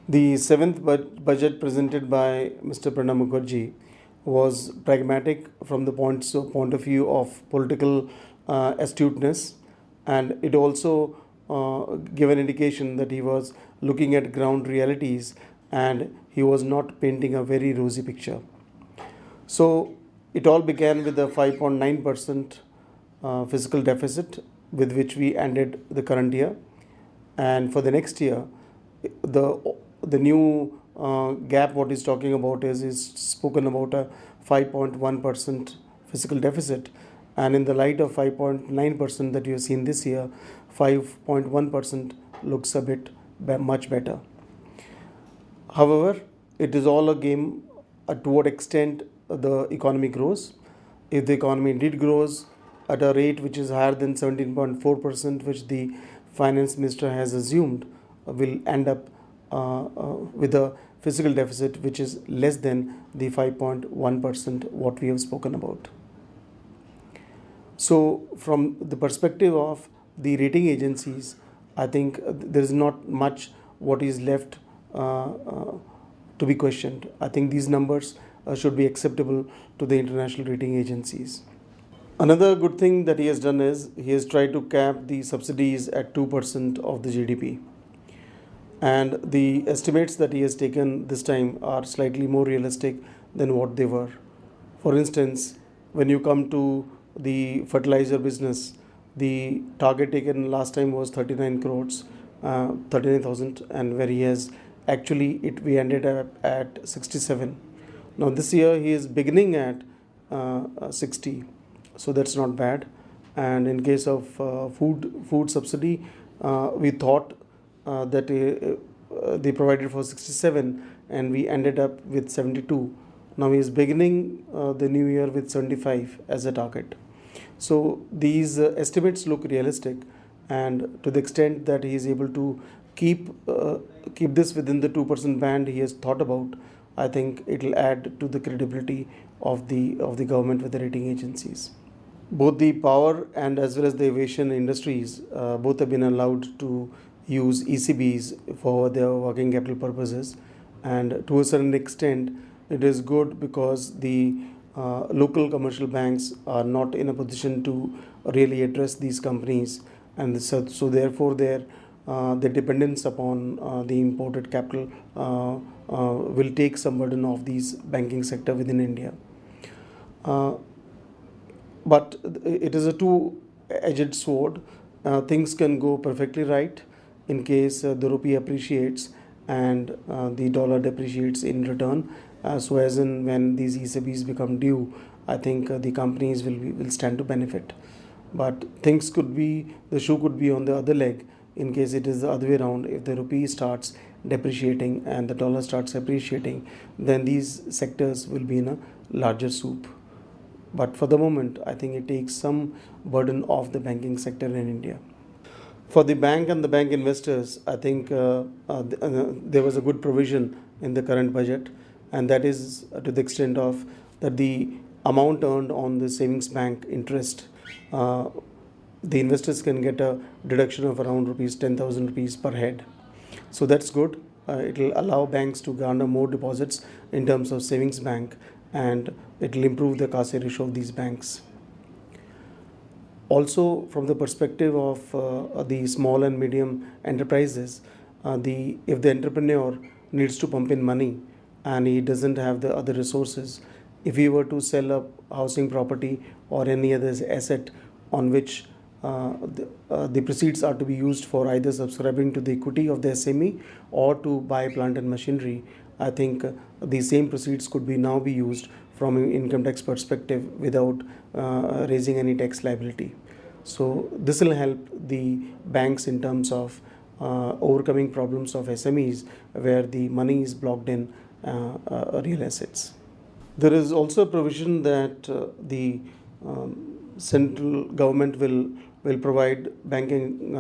The seventh budget presented by Mr. Pranab Mukherjee was pragmatic from the point of view of political astuteness, and it also gave an indication that he was looking at ground realities and he was not painting a very rosy picture. So it all began with a 5.9% fiscal deficit with which we ended the current year, and for the next year, the new gap what he's talking about is spoken about a 5.1% fiscal deficit, and in the light of 5.9% that you have seen this year, 5.1% looks a bit much better. However, it is all a game to what extent the economy grows. If the economy indeed grows at a rate which is higher than 17.4%, which the finance minister has assumed, will end up with a fiscal deficit which is less than the 5.1% what we have spoken about. So, from the perspective of the rating agencies, I think there is not much what is left to be questioned. I think these numbers should be acceptable to the international rating agencies. Another good thing that he has done is he has tried to cap the subsidies at 2% of the GDP. And the estimates that he has taken this time are slightly more realistic than what they were. For instance, when you come to the fertilizer business, the target taken last time was 39 crores, 39,000, and where he has actually we ended up at 67. Now this year he is beginning at 60, so that's not bad. And in case of food subsidy, we thought that they provided for 67 and we ended up with 72. Now he is beginning the new year with 75 as a target. So these estimates look realistic, and to the extent that he is able to keep this within the 2% band he has thought about, I think it will add to the credibility of the government with the rating agencies. Both the power and as well as the aviation industries both have been allowed to use ECBs for their working capital purposes, and to a certain extent it is good because the local commercial banks are not in a position to really address these companies, and so therefore their dependence upon the imported capital will take some burden off these banking sector within India. But it is a two-edged sword. Things can go perfectly right in case the rupee appreciates and the dollar depreciates in return. So as in when these ECBs become due, I think the companies will stand to benefit. But things could be, the shoe could be on the other leg in case it is the other way around. If the rupee starts depreciating and the dollar starts appreciating, then these sectors will be in a larger soup. But for the moment, I think it takes some burden off the banking sector in India. For the bank and the bank investors, I think there was a good provision in the current budget, and that is to the extent of that the amount earned on the savings bank interest, the investors can get a deduction of around rupees 10,000 rupees per head. So that's good. It will allow banks to garner more deposits in terms of savings bank, and it will improve the CASA ratio of these banks. Also, from the perspective of the small and medium enterprises, if the entrepreneur needs to pump in money and he doesn't have the other resources, if he were to sell a housing property or any other asset on which the proceeds are to be used for either subscribing to the equity of the SME or to buy plant and machinery, I think the same proceeds could now be used from an income tax perspective without raising any tax liability. So this will help the banks in terms of overcoming problems of SMEs where the money is blocked in real assets. There is also a provision that the central government will provide banking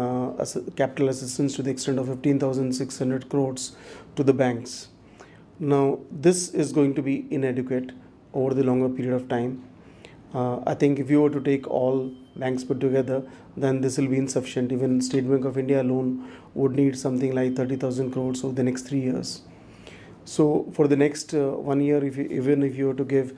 capital assistance to the extent of 15,600 crores to the banks. Now, this is going to be inadequate over the longer period of time. I think if you were to take all banks put together, then this will be insufficient. Even State Bank of India alone would need something like 30,000 crores over the next 3 years. So for the next 1 year, even if you were to give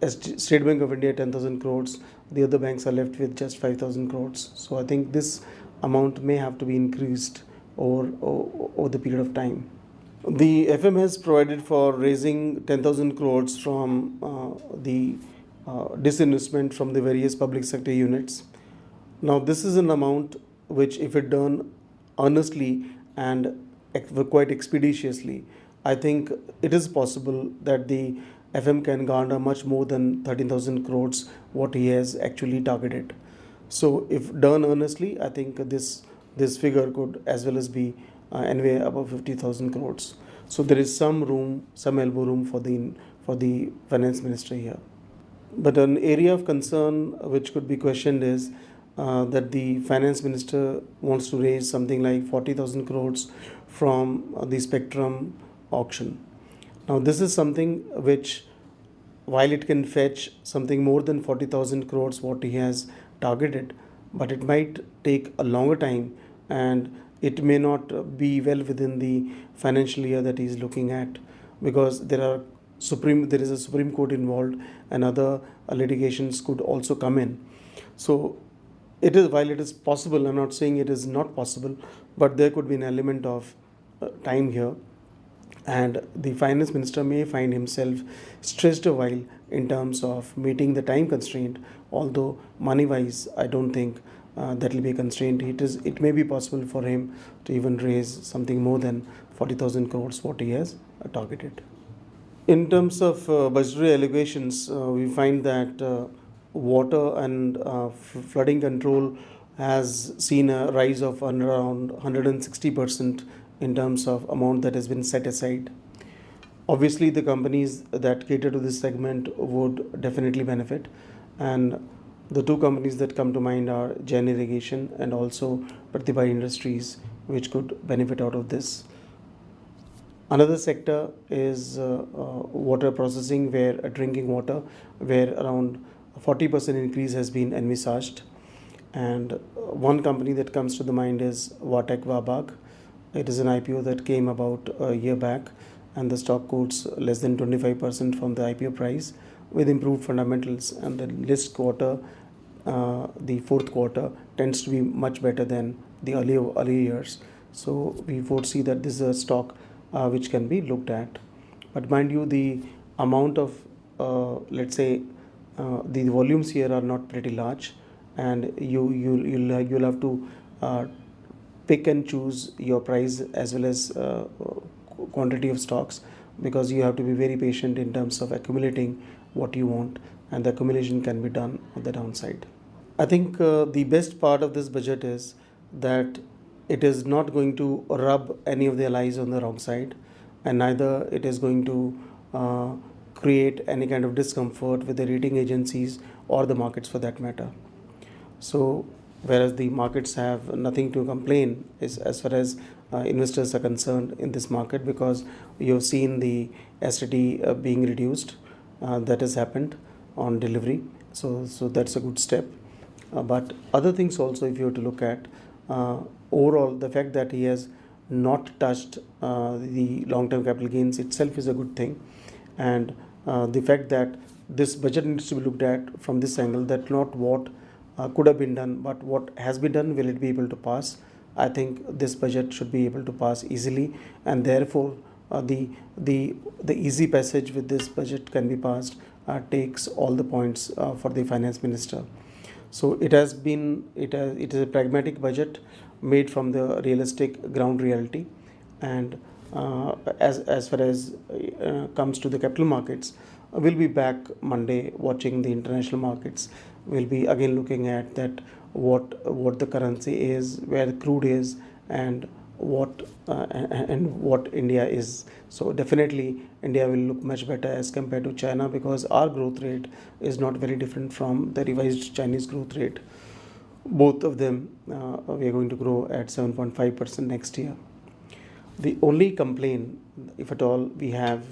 State Bank of India 10,000 crores, the other banks are left with just 5,000 crores. So I think this amount may have to be increased over the period of time. The FM has provided for raising 10,000 crores from the disinvestment from the various public sector units. Now, this is an amount which, if it done earnestly and quite expeditiously, I think it is possible that the FM can garner much more than 13,000 crores what he has actually targeted. So, if done earnestly, I think this figure could as well as be anyway above 50,000 crores. So there is some room, some elbow room for the finance minister here. But an area of concern which could be questioned is that the finance minister wants to raise something like 40,000 crores from the spectrum auction. Now this is something which, while it can fetch something more than 40,000 crores what he has targeted, but it might take a longer time and it may not be well within the financial year that he is looking at, because there is a Supreme Court involved and other litigations could also come in. So while it is possible, I'm not saying it is not possible, but there could be an element of time here, and the finance minister may find himself stressed a while in terms of meeting the time constraint. Although money wise, I don't think that will be a constraint. It may be possible for him to even raise something more than 40,000 crores what he has targeted. In terms of budgetary allocations, we find that water and flooding control has seen a rise of around 160% in terms of amount that has been set aside. Obviously, the companies that cater to this segment would definitely benefit, and the two companies that come to mind are Jain Irrigation and also Pratibha Industries, which could benefit out of this. Another sector is water processing, where drinking water, where around 40% increase has been envisaged. And one company that comes to the mind is Vatek Vabag. It is an IPO that came about a year back, and the stock quotes less than 25% from the IPO price with improved fundamentals. And the list quarter, the fourth quarter, tends to be much better than the earlier years. So we foresee that this is a stock which can be looked at. But mind you, the amount of, let's say, the volumes here are not pretty large, and you'll have to pick and choose your price as well as quantity of stocks, because you have to be very patient in terms of accumulating what you want, and the accumulation can be done on the downside. I think the best part of this budget is that it is not going to rub any of the allies on the wrong side, and neither it is going to create any kind of discomfort with the rating agencies or the markets for that matter. So whereas the markets have nothing to complain as far as investors are concerned in this market, because you've seen the STT being reduced, that has happened on delivery, so that's a good step. But other things also, if you were to look at overall, the fact that he has not touched the long-term capital gains itself is a good thing, and the fact that this budget needs to be looked at from this angle, that not what could have been done, but what has been done, will it be able to pass? I think this budget should be able to pass easily, and therefore the easy passage with this budget can be passed takes all the points for the finance minister. So it is a pragmatic budget made from the realistic ground reality, and as far as comes to the capital markets, we'll be back Monday watching the international markets. We'll be again looking at that what the currency is, where the crude is, and what India is. So definitely India will look much better as compared to China, because our growth rate is not very different from the revised Chinese growth rate. Both of them we are going to grow at 7.5% next year. The only complaint, if at all, we have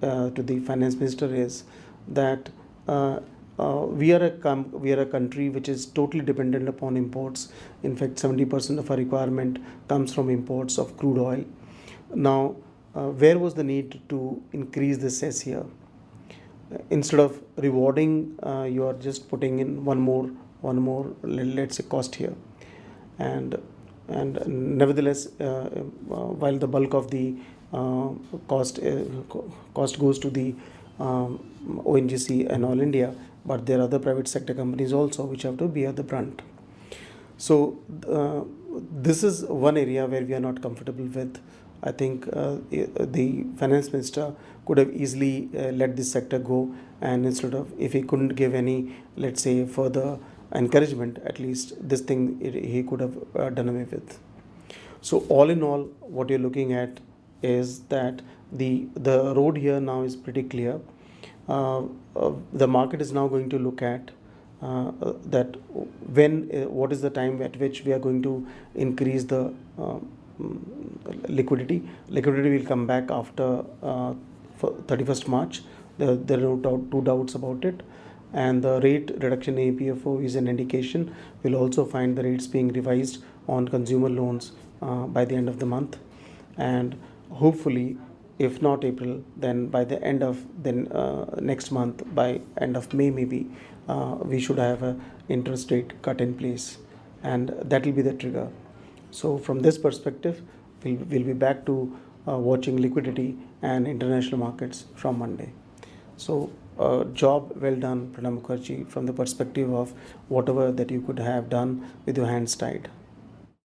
to the finance minister is that we are a country which is totally dependent upon imports. In fact, 70% of our requirement comes from imports of crude oil. Now, where was the need to increase the cess here? Instead of rewarding, you are just putting in one more, let's say, cost here. And nevertheless, while the bulk of the cost goes to the ONGC and All India, but there are other private sector companies also which have to bear the brunt. So this is one area where we are not comfortable with. I think the finance minister could have easily let this sector go, and instead of, if he couldn't give any, let's say, further encouragement, at least this thing he could have done away with. So all in all, what you're looking at is that the road here now is pretty clear. The market is now going to look at that what is the time at which we are going to increase the liquidity. Liquidity will come back after 31st March. There are no two doubts about it. And the rate reduction in APFO is an indication. We'll also find the rates being revised on consumer loans by the end of the month. And hopefully, if not April, then by the end of next month, by end of May maybe, we should have an interest rate cut in place. And that will be the trigger. So from this perspective, we'll be back to watching liquidity and international markets from Monday. So job well done, Pranab Mukherjee, from the perspective of whatever that you could have done with your hands tied.